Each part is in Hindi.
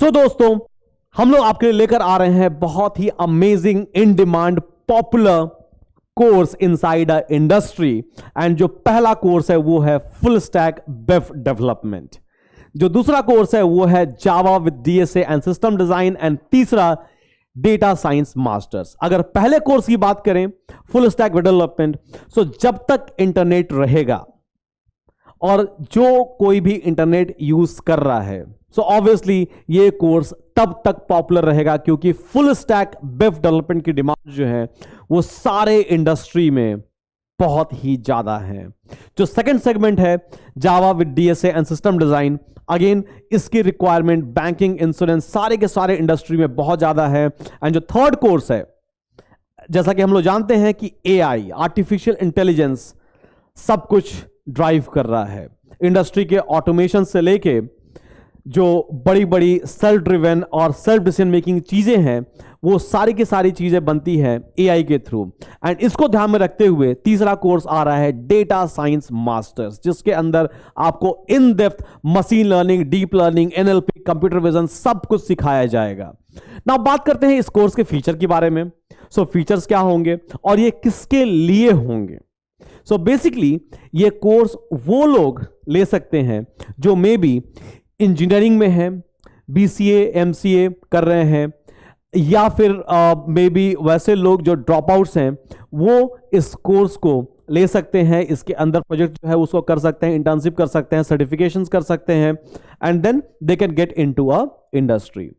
दोस्तों, हम लोग आपके लिए लेकर आ रहे हैं बहुत ही amazing, in demand, popular course inside a industry. And जो पहला कोर्स है वो है फुल स्टैक वेब डेवलपमेंट। जो दूसरा कोर्स है वो है Java with DSA and system design, and तीसरा डेटा साइंस मास्टर्स। अगर पहले कोर्स की बात करें फुल स्टैक वेब डेवलपमेंट, सो जब तक इंटरनेट रहेगा और जो कोई भी इंटरनेट यूज कर रहा है, सो ऑब्वियसली ये कोर्स तब तक पॉपुलर रहेगा, क्योंकि फुल स्टैक वेब डेवलपमेंट की डिमांड जो है वो सारे इंडस्ट्री में बहुत ही ज्यादा है। जो सेकंड सेगमेंट है Java with DSA and system design, again इसकी रिक्वायरमेंट बैंकिंग, इंश्योरेंस, सारे के सारे इंडस्ट्री में बहुत ज्यादा है। एंड जो थर्ड कोर्स है, जैसा कि हम लोग जानते हैं कि एआई, आर्टिफिशियल इंटेलिजेंस सब कुछ ड्राइव कर रहा है इंडस्ट्री के ऑटोमेशन से लेके जो बड़ी बड़ी सेल्फ ड्रिवन और सेल्फ डिसीजन मेकिंग चीजें हैं, वो सारी की सारी चीजें बनती हैं एआई के थ्रू। एंड इसको ध्यान में रखते हुए तीसरा कोर्स आ रहा है डेटा साइंस मास्टर्स, जिसके अंदर आपको in depth machine learning, deep learning, NLP, computer vision सब कुछ सिखाया जाएगा। नाउ बात करते हैं इस कोर्स के फीचर के बारे में। सो फीचर्स क्या होंगे और ये किसके लिए होंगे? सो बेसिकली ये कोर्स वो लोग ले सकते हैं जो मे बी इंजीनियरिंग में हैं, बीसीए, एमसीए कर रहे हैं, या फिर मे बी वैसे लोग जो ड्रॉप आउट्स हैं वो इस कोर्स को ले सकते हैं। इसके अंदर प्रोजेक्ट जो है उसको कर सकते हैं, इंटर्नशिप कर सकते हैं, सर्टिफिकेशंस कर सकते हैं, and then they can get into a industry.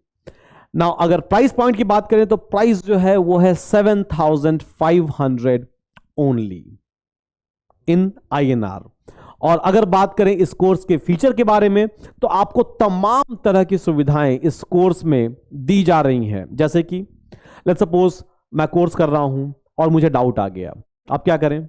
Now अगर प्राइस पॉइंट की बात करें तो प्राइस जो है वो है 7,500 ओनली इन INR। और अगर बात करें इस कोर्स के फीचर के बारे में, तो आपको तमाम तरह की सुविधाएं इस कोर्स में दी जा रही हैं। जैसे कि लेट्स सपोज मैं कोर्स कर रहा हूं और मुझे डाउट आ गया, आप क्या करें?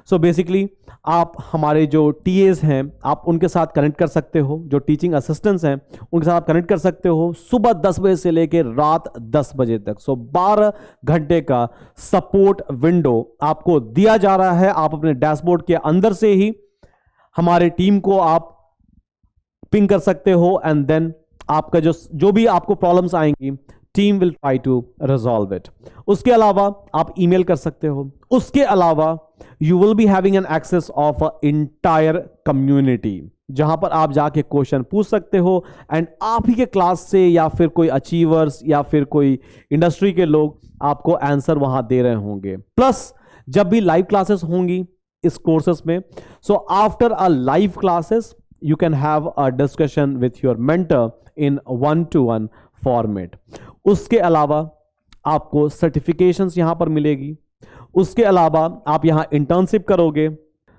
सो बेसिकली आप हमारे जो टीएस हैं आप उनके साथ कनेक्ट कर सकते हो, जो टीचिंग असिस्टेंट्स हैं उनके साथ आप कनेक्ट कर सकते हो सुबह 10 बजे से लेकर रात 10 बजे तक। सो 12 घंटे का सपोर्ट विंडो आपको दिया जा रहा है। आप अपने डैशबोर्ड के अंदर से ही हमारे टीम को आप पिंग कर सकते हो, एंड देन आपका जो भी आपको प्रॉब्लम्स आएंगी, team will try to resolve it. उसके अलावा आप ईमेल कर सकते हो। उसके अलावा you will be having an access of a entire community, जहां पर आप जाके क्वेश्चन पूछ सकते हो, एंड आप ही के क्लास से या फिर कोई अचीवर्स या फिर कोई इंडस्ट्री के लोग आपको आंसर वहां दे रहे होंगे। प्लस जब भी लाइव क्लासेस होंगी इस कोर्सेस में, so after a live classes you can have a discussion with your mentor in 1-to-1 format. उसके अलावा आपको सर्टिफिकेशंस यहां पर मिलेगी। उसके अलावा आप यहां इंटर्नशिप करोगे।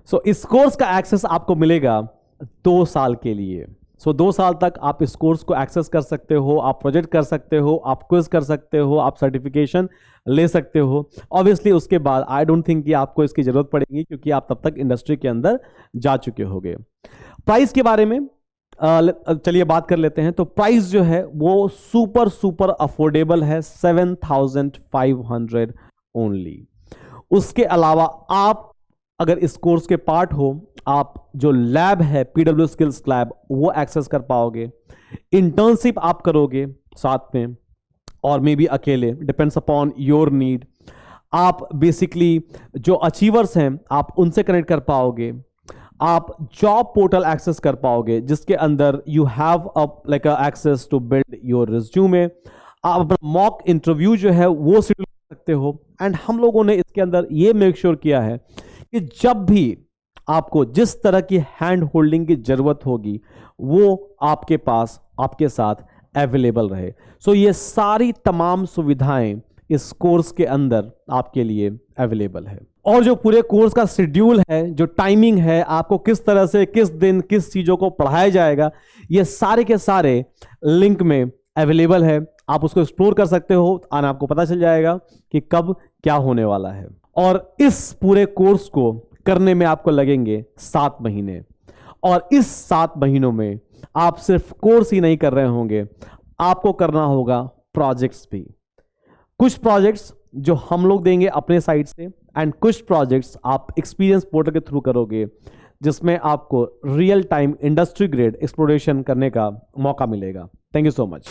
सो इस कोर्स का एक्सेस आपको मिलेगा 2 साल के लिए। सो 2 साल तक आप इस कोर्स को एक्सेस कर सकते हो, आप प्रोजेक्ट कर सकते हो, आप क्विज कर सकते हो, आप सर्टिफिकेशन ले सकते हो। ऑब्वियसली उसके बाद आई डोंट थिंक कि आपको इसकी जरूरत पड़ेगी, क्योंकि आप तब तक इंडस्ट्री के अंदर जा चुके होंगे। प्राइस के बारे में चलिए बात कर लेते हैं। तो प्राइस जो है वो सुपर अफोर्डेबल है, 7,500 ओनली। उसके अलावा आप अगर इस कोर्स के पार्ट हो, आप जो लैब है PW स्किल्स लैब वो एक्सेस कर पाओगे। इंटर्नशिप आप करोगे साथ में, और मे बी अकेले, डिपेंड्स अपॉन योर नीड। आप बेसिकली जो अचीवर्स हैं आप उनसे कनेक्ट कर पाओगे। आप जॉब पोर्टल एक्सेस कर पाओगे, जिसके अंदर you have like access to build your resume. आप अपना मॉक इंटरव्यू जो है वो शेड्यूल कर सकते हो। एंड हम लोगों ने इसके अंदर ये मेक श्योर किया है कि जब भी आपको जिस तरह की हैंड होल्डिंग की जरूरत होगी वो आपके पास, आपके साथ अवेलेबल रहे। सो ये सारी तमाम सुविधाएं इस कोर्स के अंदर आपके लिए अवेलेबल है। और जो पूरे कोर्स का शेड्यूल है, जो टाइमिंग है, आपको किस तरह से किस दिन किस चीजों को पढ़ाया जाएगा, ये सारे के सारे लिंक में अवेलेबल है। आप उसको एक्सप्लोर कर सकते हो और आपको पता चल जाएगा कि कब क्या होने वाला है। और इस पूरे कोर्स को करने में आपको लगेंगे 7 महीने, और इस 7 महीनों में आप सिर्फ कोर्स ही नहीं कर रहे होंगे, आपको करना होगा प्रोजेक्ट्स भी। कुछ प्रोजेक्ट्स जो हम लोग देंगे अपने साइड से, एंड कुछ प्रोजेक्ट्स आप एक्सपीरियंस पोर्टल के थ्रू करोगे, जिसमें आपको real time industry grade exploration करने का मौका मिलेगा। Thank you so much.